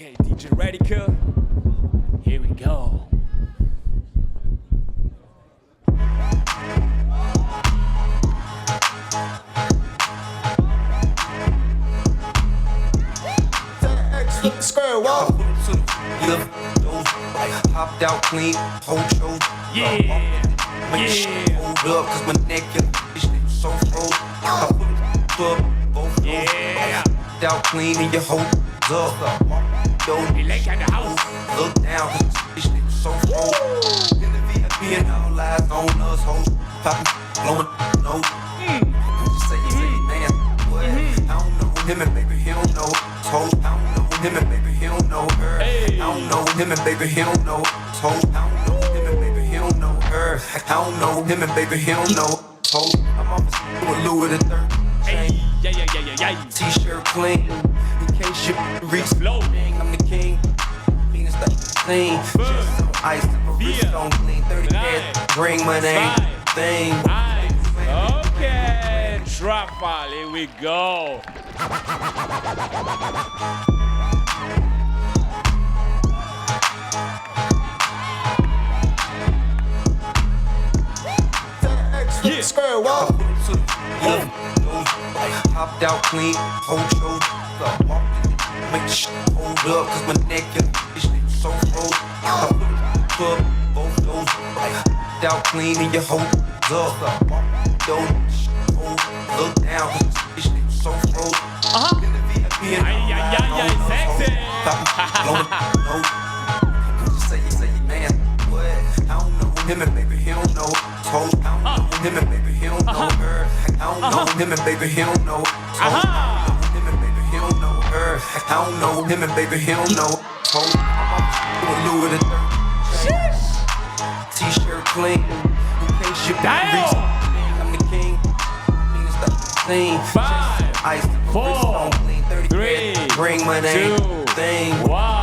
Okay, DJ Radical, here we go. Square wall. Popped out clean, whole show. Yeah, Make shit hold up, cause my neck and this shit so froze. I put it up, both yeah. popped out clean and your whole up. Yo, MILENKA in the house. look down, cause this shit so froze. In the VIP and all eyes on us, hoes. Poppin', blowin', no. Just say, man, what? I don't know him and baby, he don't know. Hoes, I don't know him and baby, he don't know her. Hey. I don't know him and baby, he don't know. Hoes, I don't know him and baby, he don't know her. I don't know him and baby, he don't know. Hoes, I'm off with Louis the third. Hey, yeah. T-shirt clean, in case you reach Flow. I'm the king. Meanest that clean. Just some ice, my wrist Here. on clean. 30 cats, bring my name. Thing. Nice. Okay, Trafal, here we go. Yeah. Square wall. Popped out clean, whole show. Make the shit hold up, cause my neck and this shit so froze. I put it up, both those. Popped out clean and your whole up. Yo, look down, cause this shit so froze. In the VIP and Ay, sexy. Just say, man, what? I don't know him and baby, he don't know. Toes, I don't know him and baby, he don't know her. I don't know him and baby, he don't know. Toes, I don't know him and baby, he don't know her. I don't know him and baby, he don't know. Toes, I'm off with Louis the third. T-shirt clean, in case you reach. I'm the king. Meanest that clean. 5, Ice, 4, 3, bring my name. 2, Thing. 1.